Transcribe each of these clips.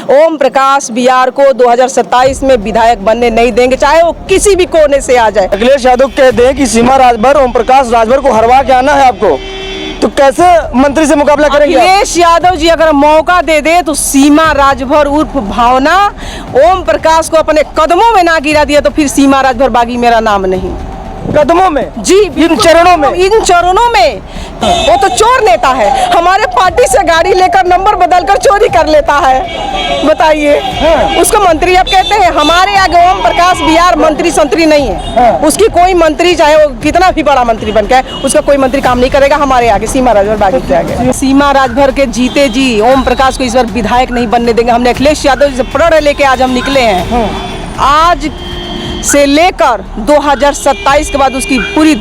ओम प्रकाश बिहार को 2027 में विधायक बनने नहीं देंगे, चाहे वो किसी भी कोने से आ जाए। अखिलेश यादव कहते हैं कि सीमा राजभर, ओम प्रकाश राजभर को हरवा के आना है आपको, तो कैसे मंत्री से मुकाबला करेंगे? अखिलेश यादव जी अगर मौका दे दे तो सीमा राजभर उर्फ भावना ओम प्रकाश को अपने कदमों में ना गिरा दिया तो फिर सीमा राजभर बागी मेरा नाम नहीं। कदमों में? जी, इन चरणों में? इन चरणों में। वो तो चोर नेता है, हमारे पार्टी से गाड़ी लेकर नंबर बदलकर चोरी कर लेता है, बताइए। उसको मंत्री अब कहते हैं। हमारे आगे ओम प्रकाश बिहार मंत्री संतरी नहीं है। उसकी कोई मंत्री, चाहे वो कितना भी बड़ा मंत्री बन के, उसका कोई मंत्री काम नहीं करेगा हमारे आगे, सीमा राजभर बागी के आगे। सीमा राजभर के जीते जी ओम प्रकाश को इस बार विधायक नहीं बनने देंगे। हमने अखिलेश यादव जी से प्रण लेके आज हम निकले हैं। आज से लेकर 2027 के बाद उसकी पूरी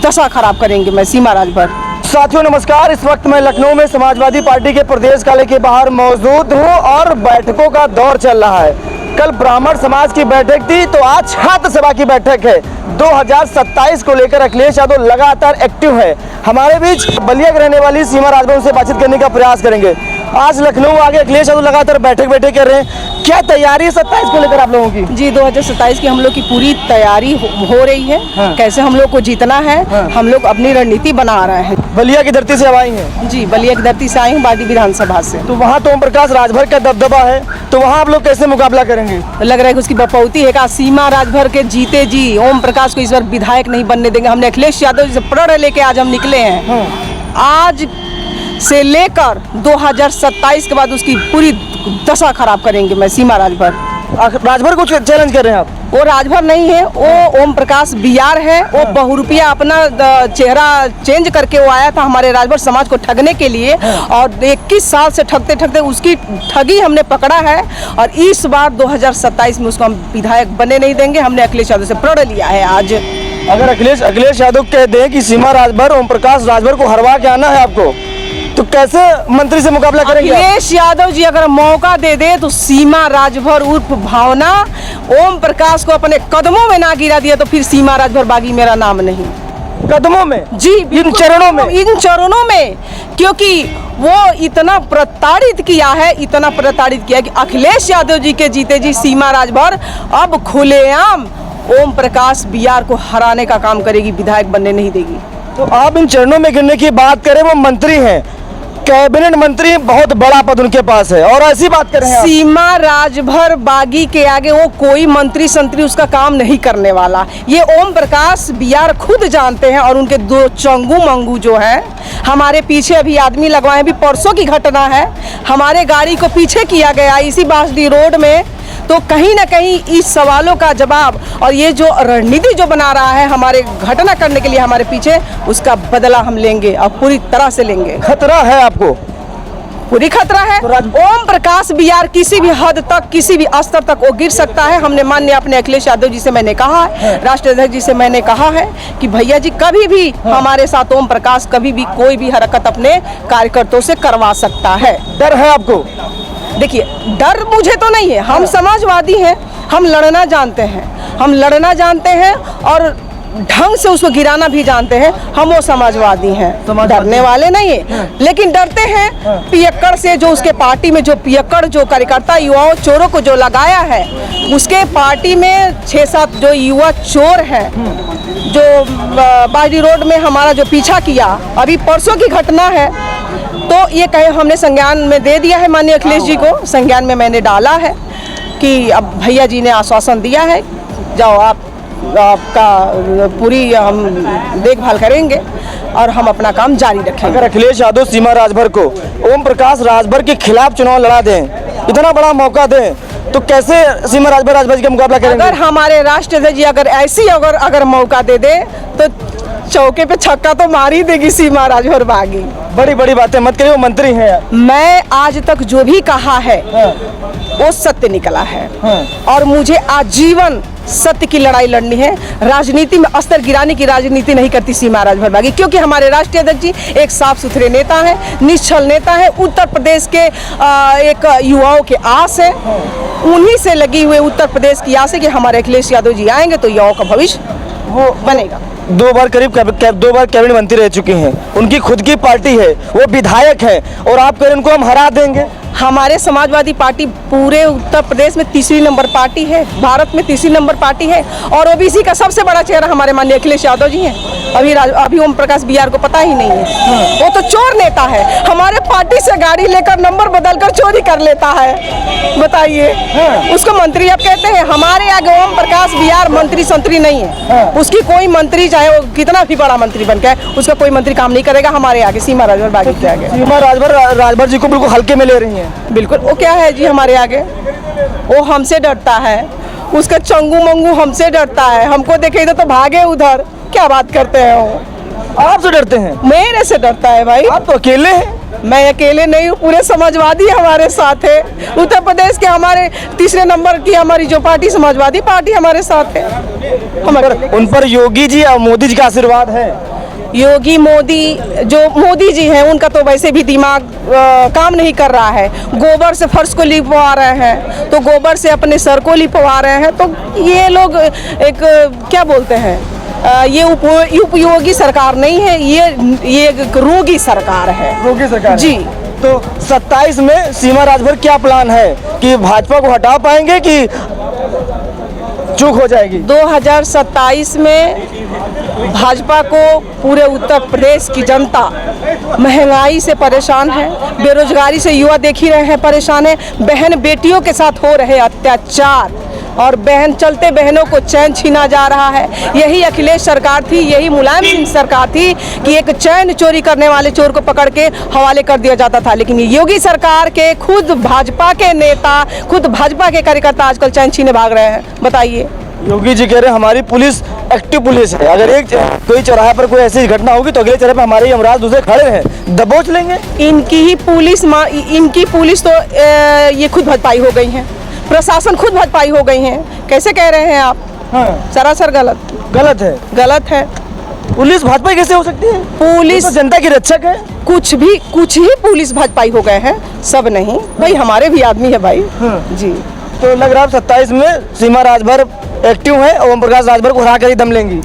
दशा खराब करेंगे मैं, सीमा राजभर। साथियों नमस्कार, इस वक्त मैं लखनऊ में समाजवादी पार्टी के प्रदेश कार्यालय के बाहर मौजूद हूं और बैठकों का दौर चल रहा है। कल ब्राह्मण समाज की बैठक थी, तो आज छात्र सभा की बैठक है। 2027 को लेकर अखिलेश यादव लगातार एक्टिव है। हमारे बीच बलिया के रहने वाली सीमा राजभर से बातचीत करने का प्रयास करेंगे। आज लखनऊ आगे अखिलेश यादव लगातार बैठक कर रहे हैं। क्या तैयारी है 27 को लेकर आप लोगों की? जी, 2027 की हम लोग की पूरी तैयारी हो रही है। कैसे हम लोग को जीतना है, हम लोग अपनी रणनीति बना रहे हैं। बलिया की धरती से अब आई हैं? जी, बलिया की धरती से आई हूँ, बाडी विधानसभा से। तो वहाँ तो ओम प्रकाश राजभर का दबदबा है, तो वहाँ आप लोग कैसे मुकाबला करेंगे? लग रहा है कि उसकी बपौती है। का सीमा राजभर के जीते जी ओम प्रकाश को इस बार विधायक नहीं बनने देंगे। हमने अखिलेश यादव जी से प्रण लेके आज हम निकले हैं। आज से लेकर 2027 के बाद उसकी पूरी दशा खराब करेंगे मैं, सीमा राजभर। राजभर को चैलेंज कर रहे हैं आप? वो राजभर नहीं है, वो ओम प्रकाश बिहार है। वो बहुरूपिया अपना चेहरा चेंज करके वो आया था हमारे राजभर समाज को ठगने के लिए, और 21 साल से ठगते ठगते उसकी ठगी हमने पकड़ा है। और इस बार 2027 में उसको हम विधायक बनने नहीं देंगे। हमने अखिलेश यादव से प्रण लिया है आज। अगर अखिलेश यादव कहते हैं कि सीमा राजभर, ओम प्रकाश राजभर को हरवा के आना है आपको, तो कैसे मंत्री से मुकाबला करेंगे? अखिलेश यादव जी अगर मौका दे दे तो सीमा राजभर उर्फ भावना ओम प्रकाश को अपने कदमों में ना गिरा दिया तो फिर सीमा राजभर बागी मेरा नाम नहीं। कदमों में? जी, इन चरणों में? इन चरणों में, क्योंकि वो इतना प्रताड़ित किया है, इतना प्रताड़ित किया कि अखिलेश यादव जी के जीते जी सीमा राजभर अब खुलेआम ओम प्रकाश बिहार को हराने का काम करेगी, विधायक बनने नहीं देगी। तो आप इन चरणों में गिरने की बात करें, वो मंत्री हैं, कैबिनेट मंत्री, बहुत बड़ा पद उनके पास है, और ऐसी बात कर रहे हैं सीमा राजभर बागी के आगे वो कोई मंत्री संतरी उसका काम नहीं करने वाला। ये ओम प्रकाश बिहार खुद जानते हैं, और उनके दो चंगू मंगू जो है हमारे पीछे अभी आदमी लगवाए। अभी परसों की घटना है, हमारे गाड़ी को पीछे किया गया इसी बासडी रोड में। तो कहीं ना कहीं इस सवालों का जवाब और ये जो रणनीति जो बना रहा है हमारे घटना करने के लिए हमारे पीछे, उसका बदला हम लेंगे और पूरी तरह से लेंगे। खतरा है आपको? पूरी खतरा है। ओम प्रकाश बिहार किसी भी हद तक, किसी भी स्तर तक वो गिर सकता है। हमने माननीय अपने अखिलेश यादव जी से मैंने कहा है, राष्ट्रीय अध्यक्ष जी से मैंने कहा है कि भैया जी कभी भी हमारे साथ ओम प्रकाश कभी भी कोई भी हरकत अपने कार्यकर्ताओं से करवा सकता है। डर है आपको? देखिए, डर मुझे तो नहीं है। हम समाजवादी हैं, हम लड़ना जानते हैं, हम लड़ना जानते हैं और ढंग से उसको गिराना भी जानते हैं। हम वो समाजवादी हैं, डरने वाले नहीं है। लेकिन डरते हैं पियक्कड़ से, जो उसके पार्टी में जो पियक्कड़ जो कार्यकर्ता युवाओं चोरों को जो लगाया है, उसके पार्टी में 6-7 जो युवा चोर हैं जो बाडी रोड में हमारा जो पीछा किया। अभी परसों की घटना है, तो ये कहे हमने संज्ञान में दे दिया है, माननीय अखिलेश जी को संज्ञान में मैंने डाला है कि अब भैया जी ने आश्वासन दिया है, जाओ आपका पूरी हम देखभाल करेंगे और हम अपना काम जारी रखेंगे। अगर अखिलेश यादव सीमा राजभर को ओम प्रकाश राजभर के खिलाफ चुनाव लड़ा दें, इतना बड़ा मौका दें, तो कैसे सीमा राजभर का मुकाबला करेंगे? अगर हमारे राष्ट्रीय अध्यक्ष जी अगर ऐसी अगर मौका दे दे तो चौके पे छक्का तो मार ही देगी सीमा राजभर बागी। बड़ी बड़ी बातें मत करिए, वो मंत्री हैं। मैं आज तक जो भी कहा है वो सत्य निकला है, और मुझे आजीवन सत्य की लड़ाई लड़नी है। राजनीति में अस्तर गिराने की राजनीति नहीं करती सीमा राजभर बागी, क्योंकि हमारे राष्ट्रीय अध्यक्ष जी एक साफ सुथरे नेता है, निश्चल नेता है। उत्तर प्रदेश के एक युवाओं के आस है, उन्हीं से लगी हुई उत्तर प्रदेश की आस है कि हमारे अखिलेश यादव जी आएंगे तो युवाओं का भविष्य वो बनेगा। 2 बार दो बार कैबिनेट मंत्री रह चुके हैं, उनकी खुद की पार्टी है, वो विधायक है, और आप कह रहे उनको हम हरा देंगे? हमारे समाजवादी पार्टी पूरे उत्तर प्रदेश में तीसरी नंबर पार्टी है, भारत में तीसरी नंबर पार्टी है। और ओबीसी का सबसे बड़ा चेहरा हमारे माननीय अखिलेश यादव जी हैं। अभी ओम प्रकाश बिहार को पता ही नहीं है, वो तो चोर नेता है। हमारे पार्टी से गाड़ी लेकर नंबर बदलकर चोरी कर लेता है, बताइए। उसको मंत्री अब कहते हैं। हमारे आगे ओम प्रकाश बिहार मंत्री संतरी नहीं है। उसकी कोई मंत्री, चाहे वो कितना भी बड़ा मंत्री बन के, उसका कोई मंत्री काम नहीं करेगा हमारे आगे। सीमा राजभर बागी के आगे। सीमा राजभर जी को बिल्कुल हल्के में ले रही हैं। बिल्कुल, वो क्या है जी हमारे आगे, वो हमसे डरता है। उसका चंगू मंगू हमसे डरता है। हमको देखे इधर तो भागे उधर। क्या बात करते हैं वो? आपसे डरते हैं? मेरे से डरता है भाई। आप तो अकेले हैं। मैं अकेले नहीं हूँ, पूरे समाजवादी हमारे साथ है। उत्तर प्रदेश के हमारे तीसरे नंबर की हमारी जो पार्टी समाजवादी पार्टी हमारे साथ है। उन पर योगी जी और मोदी जी का आशीर्वाद है। योगी मोदी जी हैं, उनका तो वैसे भी दिमाग काम नहीं कर रहा है। गोबर से फर्श को लिपवा रहे हैं, तो गोबर से अपने सर को लिपवा रहे हैं। तो ये लोग एक क्या बोलते हैं, ये उपयोगी सरकार नहीं है, ये एक रोगी सरकार है। रोगी सरकार जी। तो 27 में सीमा राजभर क्या प्लान है कि भाजपा को हटा पाएंगे कि चूक हो जाएगी? 2027 में भाजपा को पूरे उत्तर प्रदेश की जनता महंगाई से परेशान है, बेरोजगारी से युवा देख ही रहे हैं परेशान है, बहन बेटियों के साथ हो रहे अत्याचार और चलते बहनों को चैन छीना जा रहा है। यही अखिलेश सरकार थी, यही मुलायम सिंह सरकार थी कि एक चैन चोरी करने वाले चोर को पकड़ के हवाले कर दिया जाता था। लेकिन योगी सरकार के खुद भाजपा के नेता, खुद भाजपा के कार्यकर्ता आजकल चैन छीने भाग रहे हैं, बताइए। योगी जी कह रहे हैं हमारी पुलिस एक्टिव पुलिस है। अगर कोई चौराहे पर कोई ऐसी घटना होगी तो अगले चौराहे पर हमारे यमराज दूसरे खड़े हैं, दबोच लेंगे। इनकी पुलिस तो ये खुद भजपाई हो गई है, प्रशासन खुद भजपाई हो गई है। कैसे कह रहे हैं आप? सरासर गलत है। पुलिस भाजपा कैसे हो सकती है? पुलिस तो जनता की रक्षक है। कुछ ही पुलिस भाजपाई हो गए हैं, सब नहीं भाई, हमारे भी आदमी है भाई। जी। तो लग रहा है 27 में सीमा राजभर एक्टिव है, ओम प्रकाश राजभर को हरा कर ही दम लेंगी।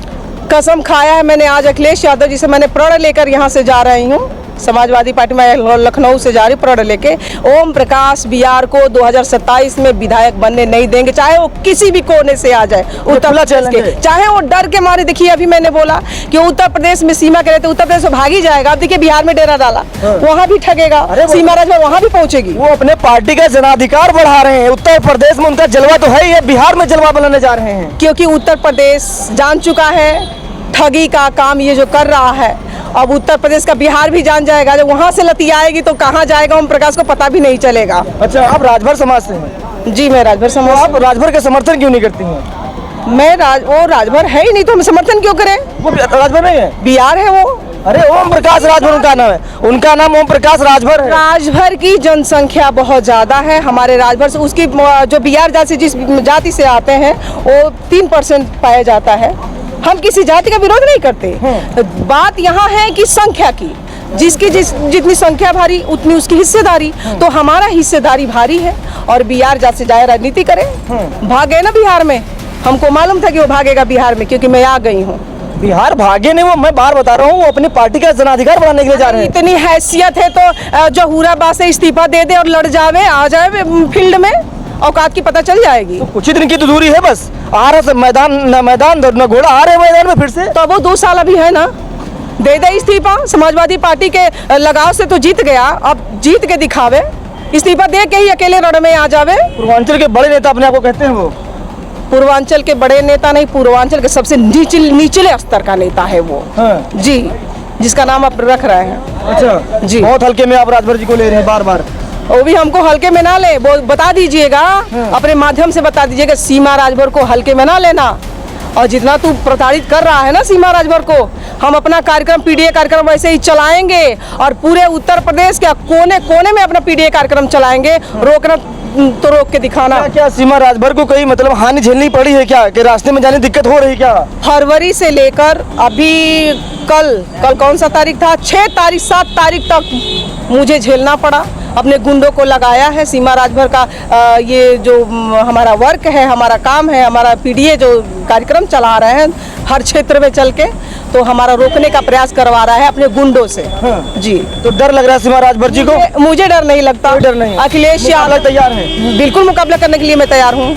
कसम खाया है मैंने आज अखिलेश यादव जी से, मैंने प्रण लेकर यहाँ से जा रही हूँ। समाजवादी पार्टी में लखनऊ से जा रही प्रण लेके। ओम प्रकाश बिहार को 2027 में विधायक बनने नहीं देंगे, चाहे वो किसी भी कोने से आ जाए उत्तर प्रदेश के, चाहे वो डर के मारे। देखिए अभी मैंने बोला कि उत्तर प्रदेश में सीमा के रहते उत्तर प्रदेश में भागी जाएगा। अब देखिए बिहार में डेरा डाला, वहाँ भी ठगेगा, सीमा राजभर वहाँ भी पहुँचेगी। वो अपने पार्टी का जनाधिकार बढ़ा रहे हैं। उत्तर प्रदेश में उनका जलवा तो है ही है, बिहार में जलवा बनाने जा रहे हैं। क्योंकि उत्तर प्रदेश जान चुका है ठगी का काम ये जो कर रहा है। अब उत्तर प्रदेश का बिहार भी जान जाएगा। जब वहाँ से लती आएगी तो कहाँ जाएगा ओम प्रकाश को पता भी नहीं चलेगा। अच्छा, आप राजभर समाज से हैं? जी, मैं राजभर समाज। आप राजभर का समर्थन क्यों नहीं करती हैं? वो राजभर है ही नहीं तो हम समर्थन क्यों करें? वो राजभर नहीं है, बिहार है वो। अरे ओम प्रकाश राजभर उनका नाम है, उनका नाम ओम प्रकाश राजभर है। राजभर की जनसंख्या बहुत ज्यादा है हमारे राजभर से। उसकी जो बिहार जाति से जिस जाति से आते हैं वो 3% पाया जाता है। हम किसी जाति का विरोध नहीं करते। बात यहाँ है कि संख्या की, जिसकी जितनी संख्या भारी उतनी उसकी हिस्सेदारी। तो हमारा हिस्सेदारी भारी है और बिहार जाति से जाए राजनीति करे। भागे ना बिहार में, हमको मालूम था कि वो भागेगा बिहार में, क्योंकि मैं आ गई हूँ। बिहार भागे नहीं, वो मैं बार बता रहा हूँ, वो अपनी पार्टी का जनाधिकार बढ़ाने के लिए जा रहे हैं। इतनी हैसियत है तो जो हुराबा से इस्तीफा दे दे और लड़ जावे, आ जाए फील्ड में, औकात की पता चल जाएगी। तो कुछ ही दिन की तो दूरी है बस, आ रहा मैदान न घोड़ा आ रहे मैदान में फिर से। तो वो 2 साल अभी है ना, दे दे इस्तीफा। समाजवादी पार्टी के लगाव से तो जीत गया, अब जीत के दिखावे, इस्तीफा दे के ही अकेले रण में आ जावे। पूर्वांचल के बड़े नेता अपने आप को कहते हैं वो? पूर्वांचल के बड़े नेता नहीं, पूर्वांचल के सबसे निचले स्तर का नेता है वो। जी, जिसका नाम आप रख रहे हैं। अच्छा जी, बहुत हल्के में आप राजभर जी को ले रहे हैं बार बार। वो भी हमको हल्के में ना ले, वो बता दीजिएगा, अपने माध्यम से बता दीजिएगा सीमा राजभर को हल्के में ना लेना। और जितना तू प्रताड़ित कर रहा है ना सीमा राजभर को, हम अपना कार्यक्रम पीडीए कार्यक्रम वैसे ही चलाएंगे और पूरे उत्तर प्रदेश के कोने कोने में अपना पीडीए कार्यक्रम चलाएंगे। रोकना तो रोक के दिखाना। क्या सीमा राजभर को कोई मतलब हानि झेलनी पड़ी है क्या, कि रास्ते में जाने दिक्कत हो रही क्या? फरवरी से लेकर अभी कल कौन सा तारीख था, 6 तारीख 7 तारीख तक मुझे झेलना पड़ा। अपने गुंडों को लगाया है। सीमा राजभर का ये जो हमारा वर्क है, हमारा काम है, हमारा पीडीए जो कार्यक्रम चला रहे हैं हर क्षेत्र में चल के, तो हमारा रोकने का प्रयास करवा रहा है अपने गुंडों से। जी, तो डर लग रहा है सीमा राजभर जी को? मुझे डर नहीं लगता। कोई डर नहीं। अखिलेश यादव तैयार है? बिल्कुल मुकाबला करने के लिए मैं तैयार हूँ।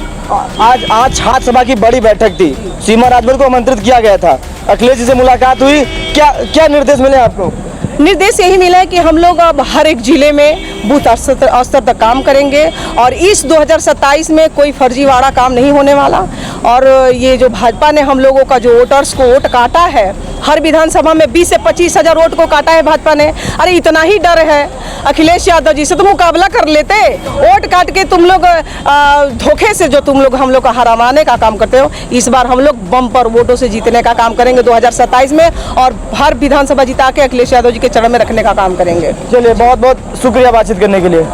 आज छात्र सभा की बड़ी बैठक थी, सीमा राजभर को आमंत्रित किया गया था, अखिलेश जी से मुलाकात हुई, क्या निर्देश मिले आपको? निर्देश यही मिला है कि हम लोग अब हर एक जिले में बूथ स्तर तक काम करेंगे और इस 2027 में कोई फर्जीवाड़ा काम नहीं होने वाला। और ये जो भाजपा ने हम लोगों का जो वोटर्स को वोट काटा है, हर विधानसभा में 20 से 25 हज़ार वोट को काटा है भाजपा ने। अरे इतना ही डर है अखिलेश यादव जी से तो मुकाबला कर लेते। वोट काट के तुम लोग धोखे से जो तुम लोग हम लोग का हराने का काम करते हो, इस बार हम लोग बम्पर वोटों से जीतने का काम करेंगे 2027 में और हर विधानसभा जिता के अखिलेश यादव जी के चरण में रखने का काम करेंगे। चलिए, बहुत बहुत शुक्रिया बातचीत करने के लिए।